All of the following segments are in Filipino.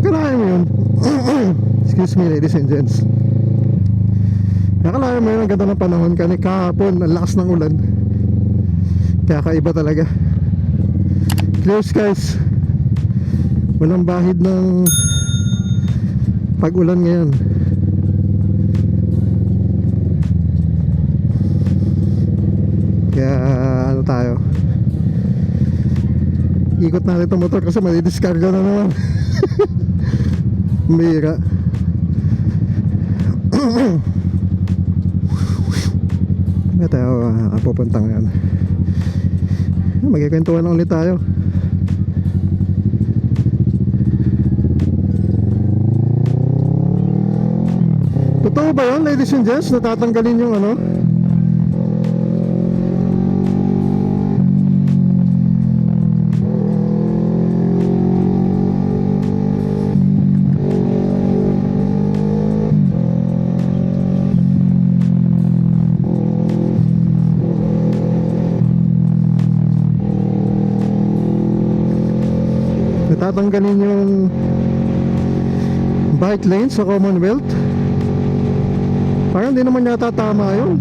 Nakalain mo yun. Excuse me ladies and gents. Nakalain mo yun, ang ganda ng panahon. Kahapon, ang lakas ng ulan. Kaya kaiba talaga. Clear skies. Walang bahid ng pag-ulan ngayon. Kaya ano tayo, ikot natin itong motor kasi madidiskarga na naman. Mira. Hindi tayo pupunta ngayon. Magkikwentuhan lang ulit tayo. Totoo ba yun ladies and gents, natatanggalin yung ano? Natatanggalin yung bike lane sa Commonwealth. Parang hindi naman yata tama yun.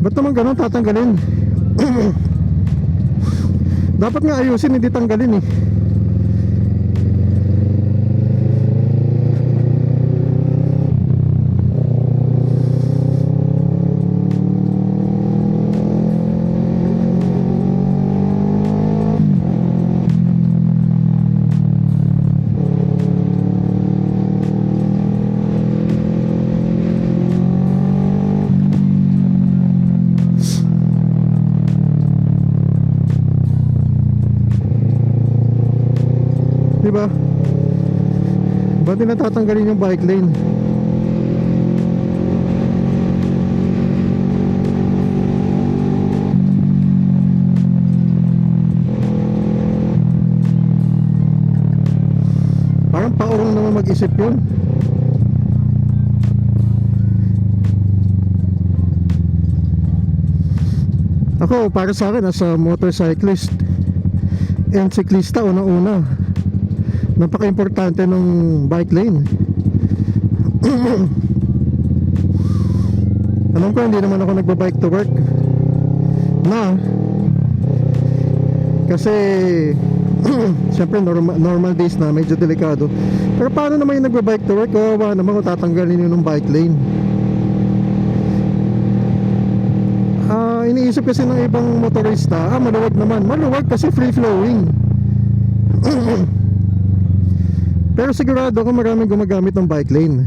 Ba't naman ganun tatanggalin? Dapat nga ayusin, hindi tanggalin eh. Diba? Ba't nila tatanggalin yung bike lane? Parang paurong naman mag-isip yun. Ako, para sa akin as a motorcyclist and siklista, unang-una napaka-importante ng bike lane. Alam ko hindi naman ako nagba-bike to work na, kasi siyempre normal days na medyo delikado. Pero paano naman yung nagba-bike to work? Kawawa naman kung tatanggalin yun ng bike lane. Iniisip kasi ng ibang motorista, maluwag naman. Maluwag kasi free flowing. Pero sigurado ako maraming gumagamit ng bike lane.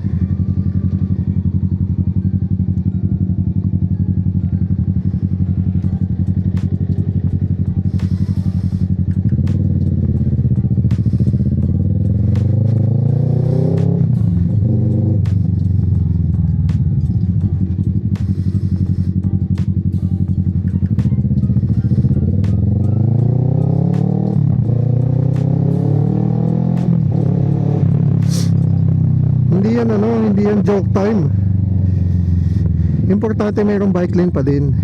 Hindi yan joke time. Importante mayroong bike lane pa din.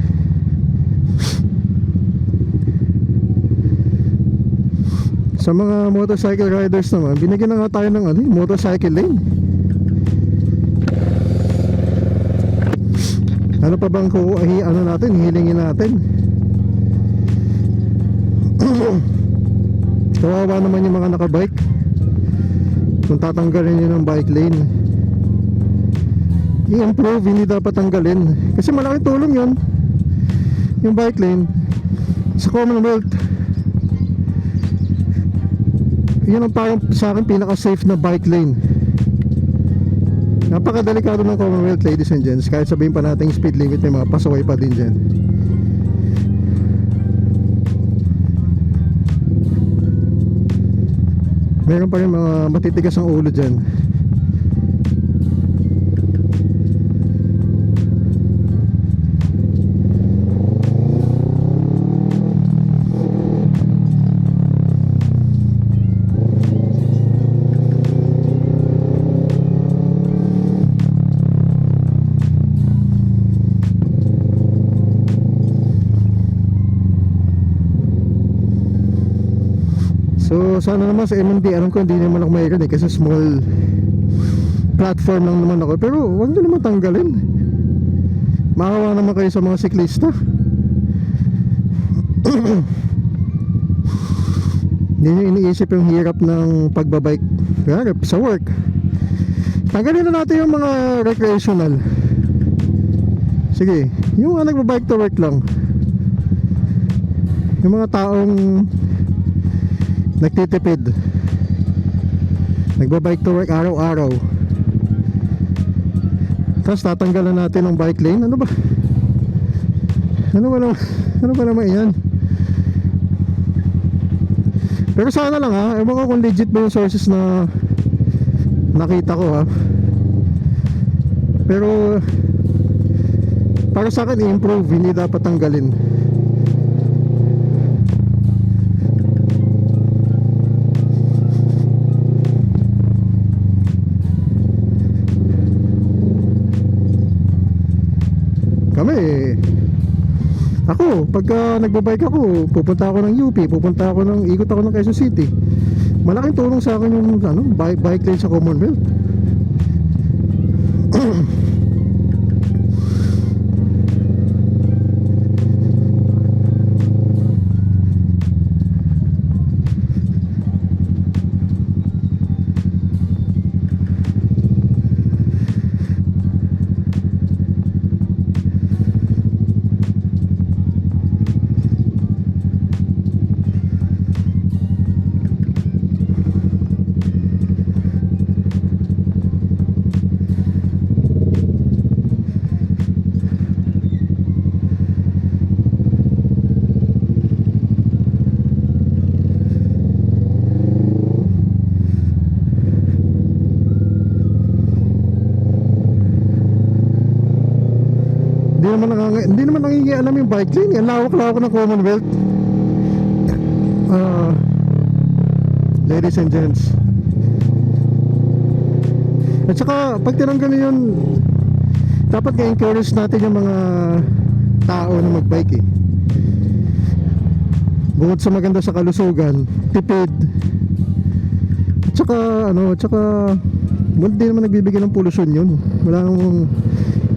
Sa mga motorcycle riders naman, binigyan na nga tayo ng motorcycle lane. Ano pa bang natin, hilingin natin? Kawawa naman yung mga nakabike kung tatanggalin yun ng bike lane. I-improve, hindi dapat tanggalin. Kasi malaking tulong yun, yung bike lane sa Commonwealth. Yun ang parang sa akin pinaka-safe na bike lane. Napakadelikado ng Commonwealth, ladies and gents. Kahit sabihin pa natin speed limit, may mga pasaway pa din dyan. meron pa rin mga matitigas ang ulo dyan. So sana naman sa MND, alam ko hindi naman ako mayroon kasi small platform lang naman ako. Pero huwag nyo naman tanggalin. Maawa naman kayo sa mga siklista. Hindi nyo iniisip yung hirap ng pagbabike sa work. Tanggalin na natin yung mga recreational. Sige, yung nagbabike to work lang. Yung mga taong nagtitipid, nagbabike to work araw-araw, tapos tatanggalan natin ng bike lane. Ano ba naman yan? Pero sana lang ewan ko kung legit ba yung sources na nakita ko pero para sa akin i-improve, hindi dapat tanggalin. Ako, pagka nagbabike ako, pupunta ako ng UP, ikot ako ng Quezon City. Malaking tulong sa akin yung bike lane sa Commonwealth. Hindi naman nangingialam yung bike lane. Ang lawak-lawak ng Commonwealth. Ladies and gents. At saka pag tinanggal yun, dapat nga-encourage natin yung mga tao na magbike Bukod sa maganda sa kalusugan, tipid. At saka hindi naman nagbibigay ng pollution yun. Wala namang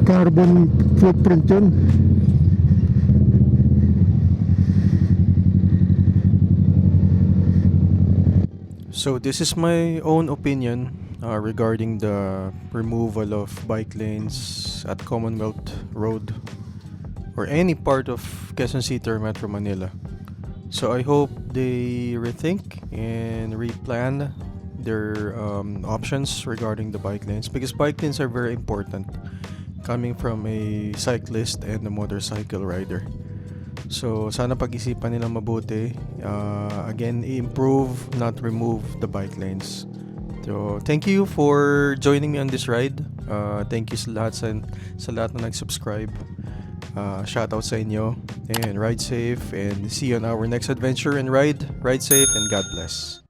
carbon footprint yun. So this is my own opinion regarding the removal of bike lanes at Commonwealth Road or any part of Quezon City or Metro Manila. So I hope they rethink and replan their options regarding the bike lanes, because bike lanes are very important coming from a cyclist and a motorcycle rider. So sana pag-isipan nilang mabuti, again, improve, not remove the bike lanes. So thank you for joining me on this ride. Thank you sa lahat na nag-subscribe. Shoutout sa inyo, and ride safe, and see you on our next adventure and ride safe, and God bless.